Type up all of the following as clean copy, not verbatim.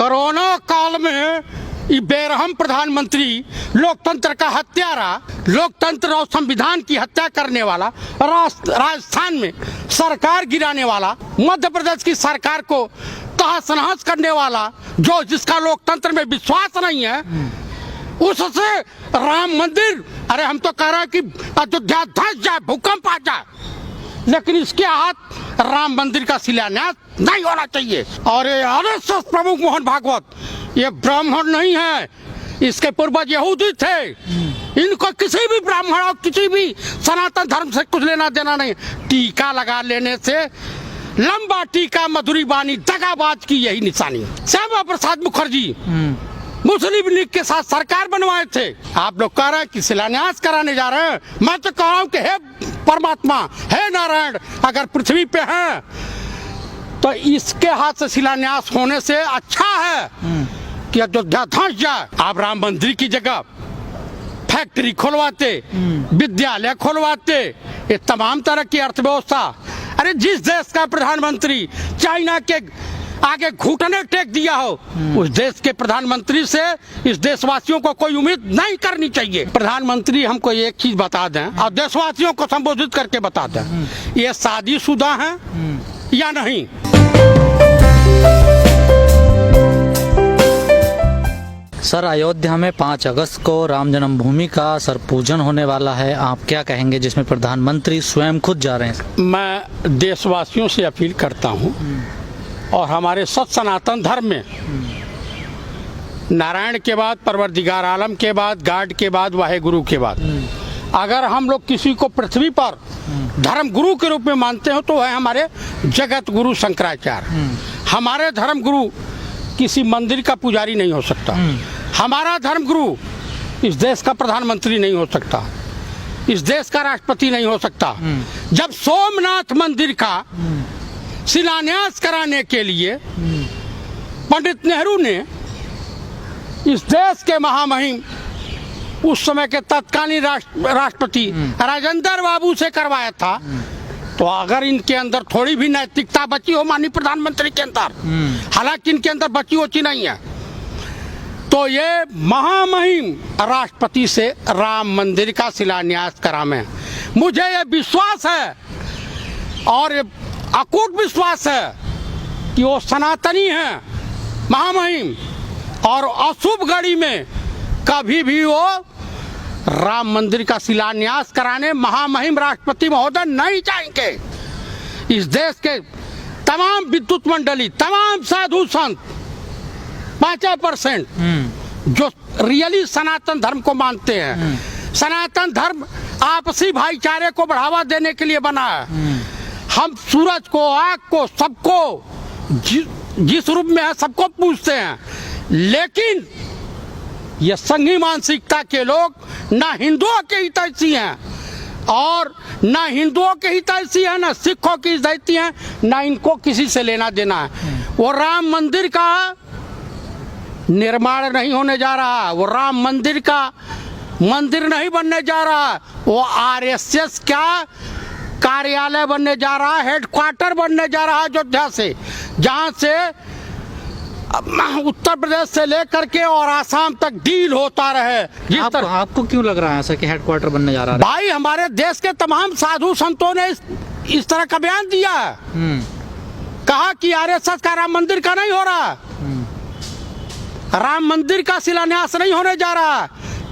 Corona काल में ये बेरहम प्रधानमंत्री, लोकतंत्र का हत्यारा, लोकतंत्र और संविधान की हत्या करने वाला, राजस्थान में सरकार गिराने वाला, मध्य प्रदेश की सरकार को तहस नहस करने वाला, जो जिसका लोकतंत्र में विश्वास नहीं है, उससे राम मंदिर, अरे हम तो कह रहे हैं कि अयोध्या धस जाए, भूकंप आ जाए, लेकिन इसके हाथ राम मंदिर का शिलान्यास नहीं होना चाहिए। और ये आरएसएस प्रमुख मोहन भागवत ये ब्राह्मण नहीं है, इसके पूर्वज यहूदी थे। इनको किसी भी ब्राह्मण और किसी भी सनातन धर्म से कुछ लेना देना नहीं। टीका लगा लेने से, लंबा टीका मधुरी बानी दगाबाज की यही निशानी। श्यामा प्रसाद मुखर्जी मुस्लिम लीग के साथ सरकार बनवाए थे। आप लोग कह रहे हैं कि शिलान्यास कराने जा रहे हैं। मैं तो कह रहा हूँ कि हे परमात्मा, हे नारायण, अगर पृथ्वी पे हैं तो इसके हाथ से शिलान्यास होने से अच्छा है कि अयोध्या धंस जाए। आप राम मंदिर की जगह फैक्ट्री खुलवाते, विद्यालय खुलवाते, ये तमाम तरह की अर्थव्यवस्था। अरे जिस देश का प्रधानमंत्री चाइना के आगे घुटने टेक दिया हो, उस देश के प्रधानमंत्री से इस देशवासियों को कोई उम्मीद नहीं करनी चाहिए। प्रधानमंत्री हमको एक चीज बता दें और देशवासियों को संबोधित करके बता दें, ये शादीशुदा हैं या नहीं। सर, अयोध्या में 5 अगस्त को राम जन्मभूमि का सर पूजन होने वाला है, आप क्या कहेंगे जिसमें प्रधानमंत्री स्वयं खुद जा रहे हैं? मैं देशवासियों से अपील करता हूँ और हमारे सत सनातन धर्म में नारायण के बाद, परवरदिगार आलम के बाद, गाड के बाद, वाहेगुरु के बाद, अगर हम लोग किसी को पृथ्वी पर धर्म गुरु के रूप में मानते हो तो है हमारे जगत गुरु शंकराचार्य। हमारे धर्म गुरु किसी मंदिर का पुजारी नहीं हो सकता। हमारा धर्म गुरु इस देश का प्रधानमंत्री नहीं हो सकता, इस देश का राष्ट्रपति नहीं हो सकता। जब सोमनाथ मंदिर का शिलान्यास कराने के लिए पंडित नेहरू ने इस देश के महामहिम, उस समय के तत्कालीन राष्ट्रपति राजेंद्र बाबू से करवाया था, तो अगर इनके अंदर थोड़ी भी नैतिकता बची हो माननीय प्रधानमंत्री के अंदर, हालांकि इनके अंदर बची होती नहीं है, तो ये महामहिम राष्ट्रपति से राम मंदिर का शिलान्यास करावे। मुझे ये विश्वास है और अकूट विश्वास है कि वो सनातनी हैं महामहिम, और अशुभ घड़ी में कभी भी वो राम मंदिर का शिलान्यास कराने महामहिम राष्ट्रपति महोदय नहीं जाएंगे। इस देश के तमाम विद्युत मंडली, तमाम साधु संत 5% जो रियली सनातन धर्म को मानते हैं, सनातन धर्म आपसी भाईचारे को बढ़ावा देने के लिए बना है। हम सूरज को, आग को, सबको जिस रूप में है सबको पूजते हैं, लेकिन ये संघी मानसिकता के लोग ना हिंदुओं के हितैषी हैं और ना हिंदुओं के हितैषी हैं, ना सिखों की हितैषी हैं, ना इनको किसी से लेना देना है। वो राम मंदिर का निर्माण नहीं होने जा रहा, वो राम मंदिर का मंदिर नहीं बनने जा रहा, वो आरएसएस का कार्यालय बनने जा रहा है, हेडक्वार्टर बनने जा रहा है अयोध्या से, जहां से उत्तर प्रदेश से लेकर के और आसाम तक डील होता रहे। आपको क्यों लग रहा है ऐसा कि हेडक्वार्टर बनने जा रहा है? भाई, हमारे देश के तमाम साधु संतों ने इस तरह का बयान दिया है, कहा कि आरएसएस का राम मंदिर का नहीं हो रहा, राम मंदिर का शिलान्यास नहीं होने जा रहा।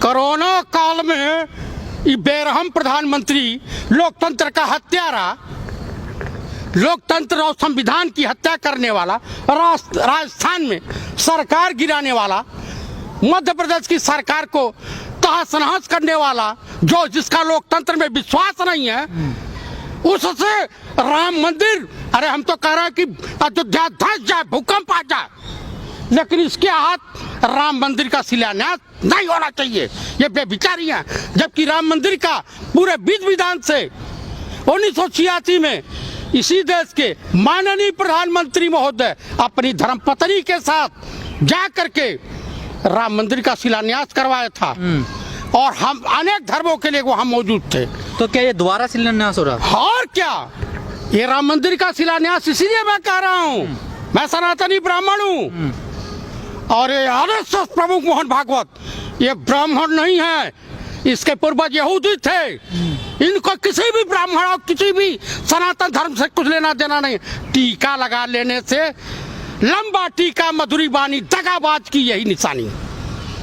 कोरोना काल में ये बेरहम प्रधानमंत्री, लोकतंत्र का हत्यारा, लोकतंत्र और संविधान की हत्या करने वाला, राजस्थान में सरकार गिराने वाला, मध्य प्रदेश की सरकार को तहस नहस करने वाला, जो जिसका लोकतंत्र में विश्वास नहीं है, उससे राम मंदिर, अरे हम तो कह रहे हैं कि अयोध्या धस जाए, भूकंप आ जाए, लेकिन इसके हाथ राम मंदिर का शिलान्यास नहीं होना चाहिए। ये बेविचारी है। जबकि राम मंदिर का पूरे विधि विधान से 1986 में इसी देश के माननीय प्रधानमंत्री महोदय अपनी धर्मपत्नी के साथ जा करके राम मंदिर का शिलान्यास करवाया था, और हम अनेक धर्मों के लिए वहां मौजूद थे। तो क्या ये दोबारा शिलान्यास हो रहा है? और क्या, ये राम मंदिर का शिलान्यास इसीलिए मैं कह रहा हूँ, मैं सनातनी ब्राह्मण हूँ, और ये आरएसएस प्रमुख मोहन भागवत ये ब्राह्मण नहीं है, इसके पूर्वज यहूदी थे। इनको किसी भी ब्राह्मण और किसी भी सनातन धर्म से कुछ लेना देना नहीं। टीका लगा लेने से लंबा टीका मधुरी बानी दगाबाज की यही निशानी।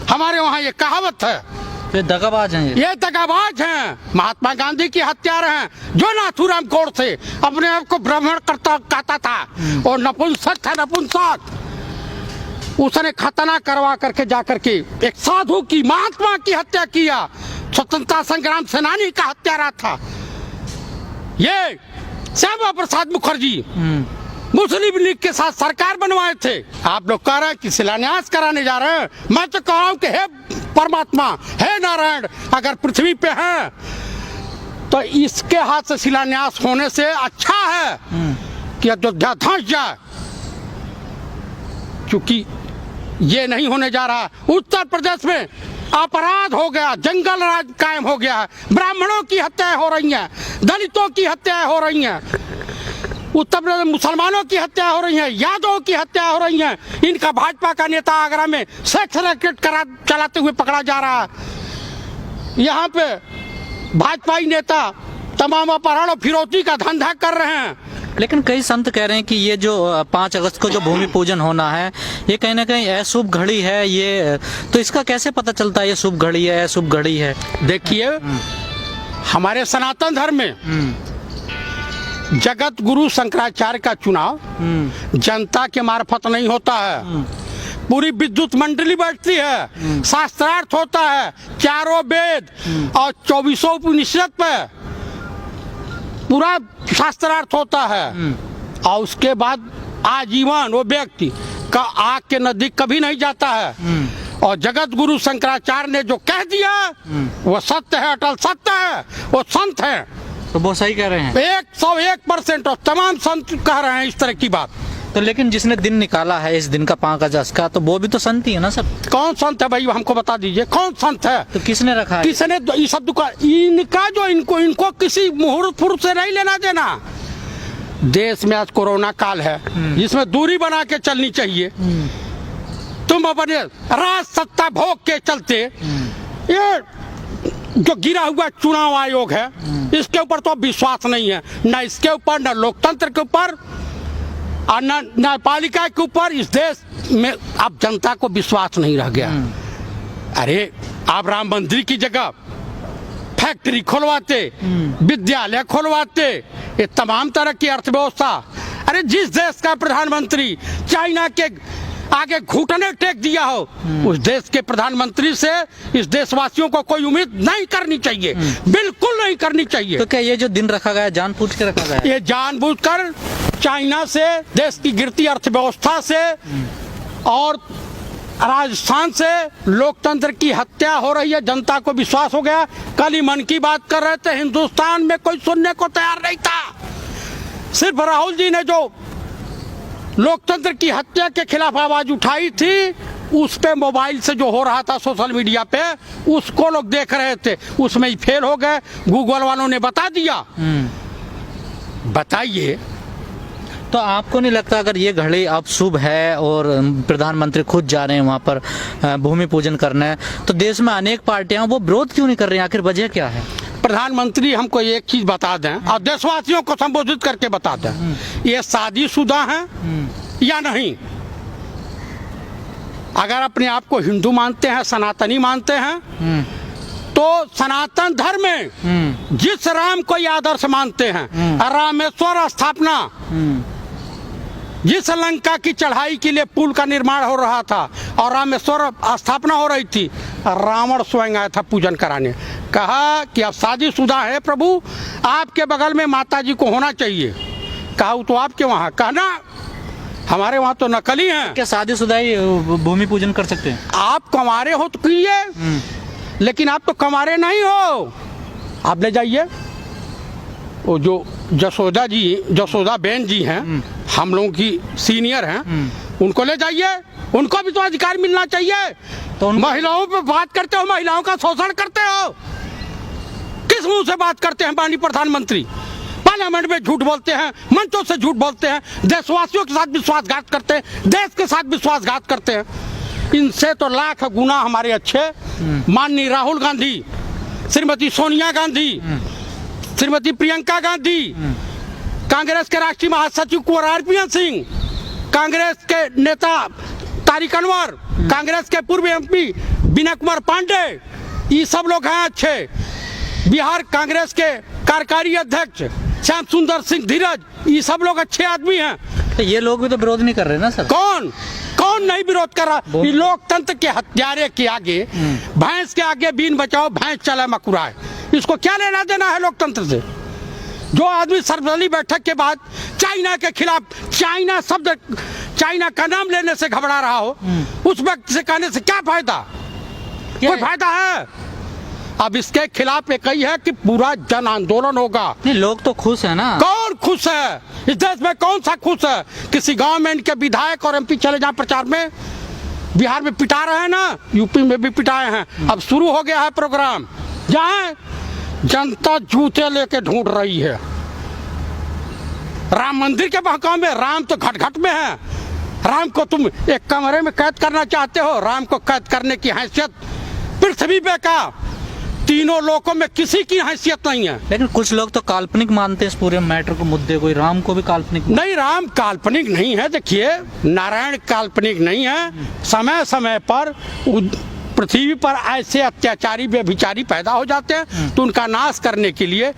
हमारे वहाँ ये कहावत है। ये दगाबाज हैं ये दगाबाज हैं। महात्मा गांधी की हत्यारे हैं जो नाथूराम गोडसे अपने आप को ब्राह्मण कहता था और नपुंसक था, नपुंसक। उसने खतना करवा करके जाकर के एक साधु की, महात्मा की हत्या किया। स्वतंत्रता संग्राम सेनानी का हत्यारा था ये। श्यामा प्रसाद मुखर्जी मुस्लिम लीग के साथ सरकार बनवाए थे। आप लोग कह रहे हैं कि शिलान्यास कराने जा रहे हैं। मैं तो कह रहा हूं कि हे परमात्मा, हे नारायण, अगर पृथ्वी पे हैं तो इसके हाथ से शिलान्यास होने से अच्छा है कि अयोध्या धंस जाए, क्योंकि ये नहीं होने जा रहा। उत्तर प्रदेश में अपराध हो गया, जंगल राज कायम हो गया है, ब्राह्मणों की हत्याएं हो रही हैं, दलितों की हत्याएं हो रही हैं, उत्तर प्रदेश मुसलमानों की हत्या हो रही है, यादवों की हत्या हो रही है। इनका भाजपा का नेता आगरा में सेक्स रैकेट चलाते हुए पकड़ा जा रहा है। यहाँ पे भाजपाई नेता तमाम अपहरण और फिरौती का धंधा कर रहे हैं। लेकिन कई संत कह रहे हैं कि ये जो 5 अगस्त को जो भूमि पूजन होना है ये कहीं ना कहीं अशुभ घड़ी है। ये तो इसका कैसे पता चलता है ये शुभ घड़ी है, अशुभ घड़ी है? देखिए, हमारे सनातन धर्म में जगत गुरु शंकराचार्य का चुनाव जनता के मार्फत नहीं होता है। पूरी विद्युत मंडली बैठती है, शास्त्रार्थ होता है, चारों वेद और 24 उपनिषद पे पूरा शास्त्रार्थ होता है। और उसके बाद आजीवन वो व्यक्ति का आग के नजदीक कभी नहीं जाता है। और जगत गुरु शंकराचार्य ने जो कह दिया वो सत्य है, अटल सत्य है, वो संत है। तो वो सही कह रहे हैं 101% और तमाम संत कह रहे हैं इस तरह की बात। तो लेकिन जिसने दिन निकाला है इस दिन का 5 अगस्त का, तो वो भी तो संत ही है ना सर? कौन संत है भाई, हमको बता दीजिए कौन संत है? तो किसने रखा है? किसने ये सब इनका जो इनको किसी मुहूर्त फुर्त से नहीं लेना देना। देश में आज कोरोना काल है जिसमें दूरी बना के चलनी चाहिए। तुम अपने राज सत्ता भोग के चलते ये जो गिरा हुआ चुनाव आयोग है इसके ऊपर तो विश्वास नहीं है, न इसके ऊपर, न लोकतंत्र के ऊपर और न न्यायपालिका के ऊपर। इस देश में अब जनता को विश्वास नहीं रह गया। अरे आप राम मंदिर की जगह फैक्ट्री खोलवाते, विद्यालय खोलवाते, ये तमाम तरह की अर्थव्यवस्था। अरे जिस देश का प्रधानमंत्री चाइना के आगे घुटने टेक दिया हो उस देश के प्रधानमंत्री से इस देशवासियों को कोई उम्मीद नहीं करनी चाहिए, बिल्कुल नहीं करनी चाहिए। तो क्या ये जो दिन रखा गया जानबूझ के रखा गया? ये जानबूझकर चाइना से, देश की गिरती अर्थव्यवस्था से और राजस्थान से लोकतंत्र की हत्या हो रही है। जनता को विश्वास हो गया। कल ही मन की बात कर रहे थे, हिंदुस्तान में कोई सुनने को तैयार नहीं था। सिर्फ राहुल जी ने जो लोकतंत्र की हत्या के खिलाफ आवाज उठाई थी उस पे मोबाइल से जो हो रहा था सोशल मीडिया पे उसको लोग देख रहे थे, उसमें ही फेल हो गए। गूगल वालों ने बता दिया। बताइए, तो आपको नहीं लगता अगर ये घड़ी अब शुभ है और प्रधानमंत्री खुद जा रहे हैं वहाँ पर भूमि पूजन करना है, तो देश में अनेक पार्टियां वो विरोध क्यों नहीं कर रही हैं? आखिर वजह क्या है? प्रधानमंत्री हमको एक चीज बता दें और देशवासियों को संबोधित करके बता दें, ये शादीशुदा हैं या नहीं। अगर अपने आप को हिंदू मानते हैं, सनातनी मानते हैं, तो सनातन धर्म में जिस राम को ये आदर्श मानते हैं, रामेश्वर स्थापना, जिस लंका की चढ़ाई के लिए पुल का निर्माण हो रहा था और रामेश्वर स्थापना हो रही थी, रावण स्वयं आया था पूजन कराने। कहा कि अब शादीशुदा है प्रभु, आपके बगल में माता जी को होना चाहिए। कहा तो आपके वहाँ, कहना हमारे वहाँ तो नकली हैं। क्या शादीशुदा ही भूमि पूजन कर सकते हैं? आप कमारे हो तो कीजिए, लेकिन आप तो कमारे नहीं हो। आप ले जाइए, वो जो जसोदा बहन जी हैं, हम लोगों की सीनियर हैं, उनको ले जाइए, उनको भी तो अधिकार मिलना चाहिए। तो महिलाओं पे बात करते हो, महिलाओं का शोषण करते हो, किस मुंह से बात करते हैं माननीय प्रधानमंत्री? पार्लियामेंट में झूठ बोलते हैं, मंचों से झूठ बोलते हैं, देशवासियों के साथ विश्वासघात करते हैं, देश के साथ विश्वासघात करते हैं। इनसे तो लाख गुना हमारे अच्छे माननीय राहुल गांधी, श्रीमती सोनिया गांधी, श्रीमती प्रियंका गांधी, कांग्रेस के राष्ट्रीय महासचिव कुंवर आरपीएन सिंह, कांग्रेस के नेता तारिक अनवर, कांग्रेस के पूर्व एमपी विनय कुमार पांडे, ये सब लोग हैं अच्छे। बिहार कांग्रेस के कार्यकारी अध्यक्ष श्याम सुंदर सिंह धीरज, ये सब लोग अच्छे आदमी हैं। तो ये लोग भी तो विरोध नहीं कर रहे ना सर? कौन कौन नहीं विरोध कर रहा? ये लोकतंत्र के हत्यारे के आगे, भैंस के आगे बीन बचाओ भैंस चले मकुराए, इसको क्या लेना देना है लोकतंत्र से? जो आदमी सर्वदलीय बैठक के बाद चाइना के खिलाफ, चाइना शब्द, चाइना का नाम लेने से घबरा रहा हो, उस व्यक्ति से कहने से क्या फायदा? कोई फायदा है? अब इसके खिलाफ एक ही है कि पूरा जन आंदोलन होगा। नहीं, लोग तो खुश है ना। कौन खुश है इस देश में? कौन सा खुश है? किसी गांव में इनके विधायक और एमपी चले जाए प्रचार में, बिहार में पिटा रहे हैं ना, यूपी में भी पिटाए हैं। अब शुरू हो गया है प्रोग्राम, जहां जनता जूते लेके ढूंढ रही है। राम मंदिर के बहकाव में, राम तो घट घट में है। राम को तुम एक कमरे में कैद करना चाहते हो? राम को कैद करने की हैसियत पृथ्वी पे का तीनों लोगों में किसी की हैसियत नहीं है। लेकिन कुछ लोग तो काल्पनिक मानते हैं इस पूरे मैटर को, मुद्दे को। राम को भी काल्पनिक नहीं, राम काल्पनिक नहीं है। देखिए, नारायण काल्पनिक नहीं है। समय समय पर पृथ्वी पर ऐसे अत्याचारी व्यभिचारी पैदा हो जाते हैं, तो उनका नाश करने के लिए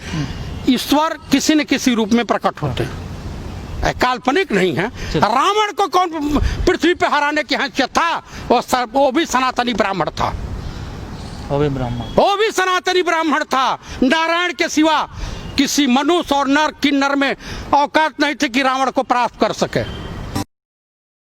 ईश्वर किसी न किसी रूप में प्रकट होते हैं। काल्पनिक नहीं है। रावण को कौन पृथ्वी पे हराने की हैसियत था? वो भी सनातनी ब्राह्मण था। वो भी ब्राह्मण, वो भी सनातनी ब्राह्मण था। नारायण के सिवा किसी मनुष्य और नर किन्नर में औकात नहीं थी कि रावण को परास्त कर सके।